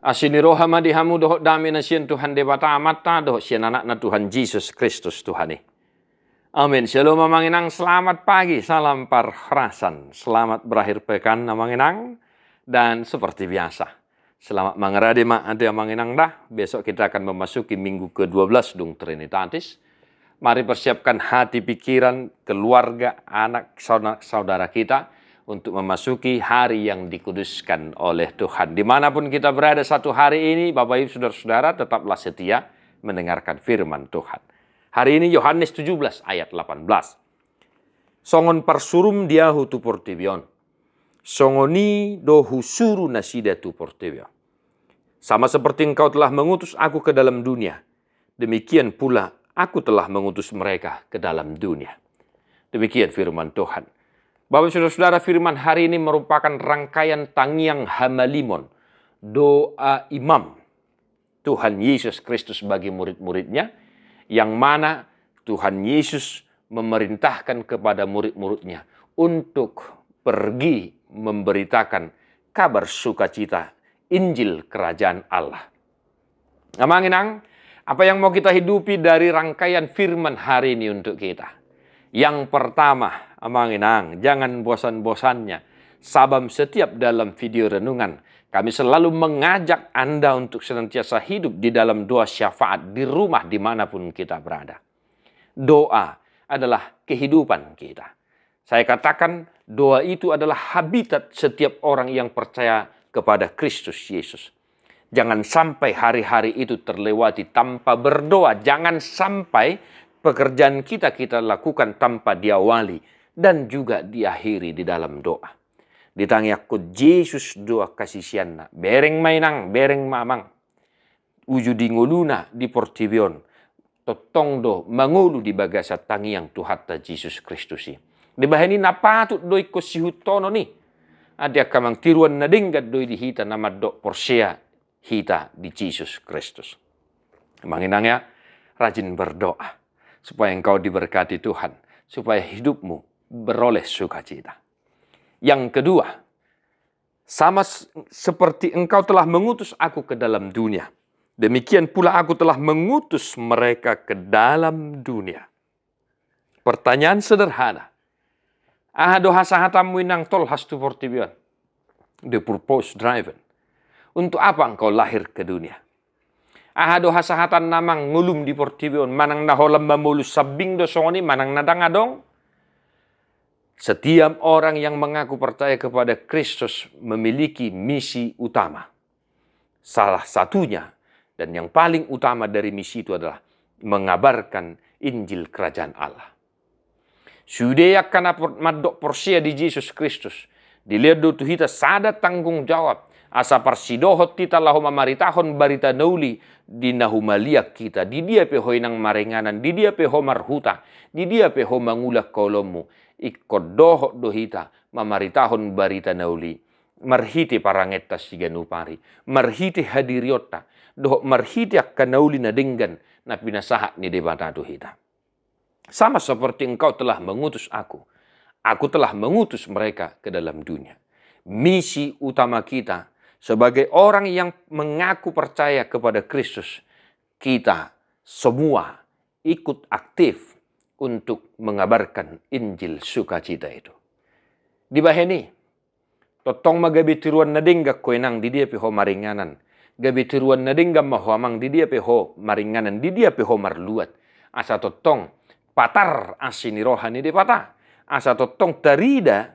Asini roha madihamu dohok dami na siyan Tuhan debata amata dohok siyan anak na Tuhan Yesus Kristus Tuhani. Amin. Shalom Manginang, selamat pagi, salam parharasan. Selamat berakhir pekan Manginang. Dan seperti biasa, selamat mengerade ada Manginang dah. Besok kita akan memasuki minggu ke-12 Dung Trinitatis. Mari persiapkan hati, pikiran, keluarga, anak, saudara kita untuk memasuki hari yang dikuduskan oleh Tuhan. Dimanapun kita berada satu hari ini, Bapak Ibu Saudara-saudara, tetaplah setia mendengarkan firman Tuhan. Hari ini Yohanes 17 ayat 18. Songon parsurum diahu tu portibion. Songoni dohu suru nasida tu portibion. Sama seperti engkau telah mengutus aku ke dalam dunia, demikian pula aku telah mengutus mereka ke dalam dunia. Demikian firman Tuhan. Bapak Saudara-saudara, firman hari ini merupakan rangkaian tangiang hamalimon, doa imam Tuhan Yesus Kristus bagi murid-muridnya, yang mana Tuhan Yesus memerintahkan kepada murid-muridnya untuk pergi memberitakan kabar sukacita Injil Kerajaan Allah. Nah, Manginang, apa yang mau kita hidupi dari rangkaian firman hari ini untuk kita? Yang pertama, Manginang, jangan bosan-bosannya. Sabam setiap dalam video renungan, kami selalu mengajak Anda untuk senantiasa hidup di dalam doa syafaat di rumah dimanapun kita berada. Doa adalah kehidupan kita. Saya katakan doa itu adalah habitat setiap orang yang percaya kepada Kristus Yesus. Jangan sampai hari-hari itu terlewati tanpa berdoa. Jangan sampai pekerjaan kita lakukan tanpa diawali dan juga diakhiri di dalam doa. Ditangyaku Yesus doa kasisianna, bereng mainang, bereng mamang, uju di nguluna di portibion, totong do mangulu di bagasat tangiang Tuhatta Yesus Kristusi. Di bahani napatut doi ko sihutono ni, adia kamang tiruan na dinggat doi di hita nama do porsea hita di Yesus Kristus. Manginangnya, rajin berdoa supaya engkau diberkati Tuhan, supaya hidupmu beroleh sukacita. Yang kedua, sama seperti engkau telah mengutus aku ke dalam dunia, demikian pula aku telah mengutus mereka ke dalam dunia. Pertanyaan sederhana. Ahado hasahatamu inang tol hastu portibion. The purpose driven. Untuk apa engkau lahir ke dunia? Ahado hasahatan namang ngulum di portibion, manang naholam mamulus sabing do songoni, manang nadang adong. Setiap orang yang mengaku percaya kepada Kristus memiliki misi utama. Salah satunya dan yang paling utama dari misi itu adalah mengabarkan Injil Kerajaan Allah. Sudah kana madok porsia di Yesus Kristus. Dilihat do tuhita sada tanggung jawab. Asa parsidohot tita lahu mamaritahon barita nauli di nahumaliak kita. Di dia pehoy nang marenganan, di dia peho marhuta, di dia peho mangulak kolomu. Ikodohot dohita mamaritahon barita nauli. Marhiti parangetta siganupari. Marhiti hadiriota. Dohok marhiti akka nauli na denggan na pinasahat ni debata dohita. Sama seperti engkau telah mengutus aku. Aku telah mengutus mereka ke dalam dunia. Misi utama kita sebagai orang yang mengaku percaya kepada Kristus, kita semua ikut aktif untuk mengabarkan Injil sukacita itu. Di baheni, totong magabi tiruan nadingga koenang di dia peho maringanan. Gabi tiruan nadingga mahuamang di dia peho maringanan, di dia peho marluat. Asa totong patar asini rohani di patah. Asa totong tarida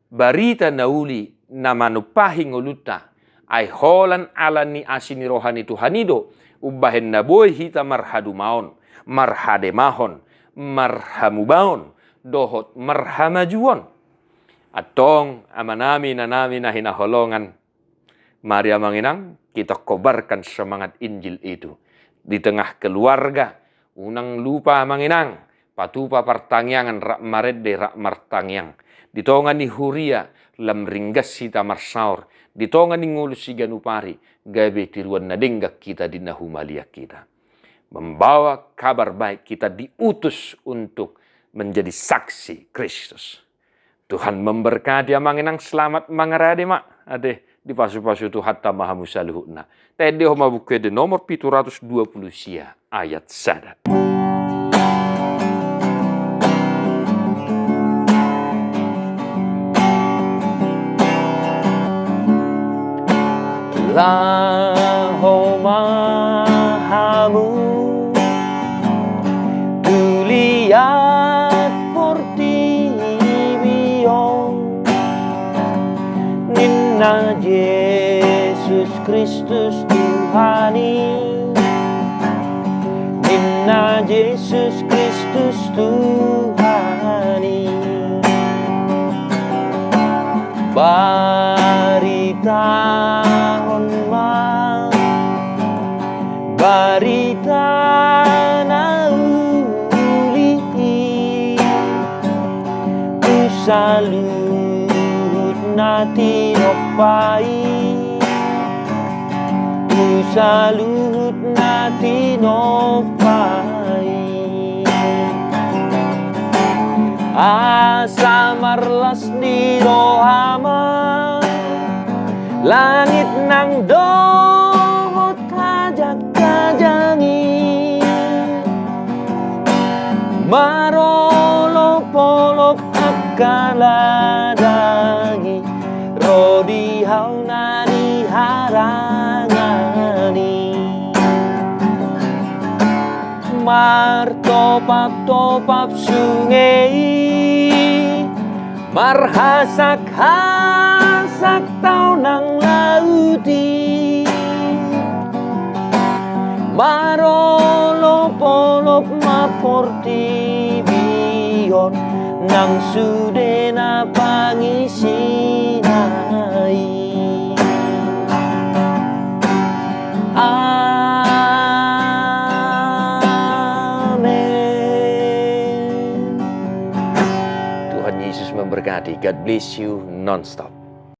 barita nauli namanupahi nguluta. Ay holan alani asini rohani Tuhanido, ubahen naboy hita marhadumaon, marhademahon, marhamubaon, dohot marhamajuon. Atong amanami nanami na hinaholongan. Maria Manginang, kita kobarkan semangat Injil itu. Di tengah keluarga, unang lupa Manginang, patupa partangyangan rak maredde rak martangyang. Di tongan ni huria, lam ringgas hita marsaur. Di tongan ni ngulus si ganupari, gabe tiruan nadenggak kita di nahumaliak kita. Membawa kabar baik, kita diutus untuk menjadi saksi Kristus. Tuhan memberkati Manginang, selamat mangarade mak. Ade di pasu-pasu tu hatta maha musaluhuna. Tede homa buku de nomor 720 sia ayat sada. Lahoma hamu tuliat porti biong Ninna Yesus Kristus Tuhani Ninna Yesus Kristus Tuhani Baritahon barita na ulihi tu salut na tinopay tu salut na tinopay asa marlas di rohama langit ng dohot kajag-kajangi marolop-olop at kaladagi rodihaw na diharangani martopap-topap sungai marhasak-hasak tao ng lauti marolop-olop maporti biyon ng sude na pangisinay Amen. Tuhan Yesus memberkati. God bless you non-stop.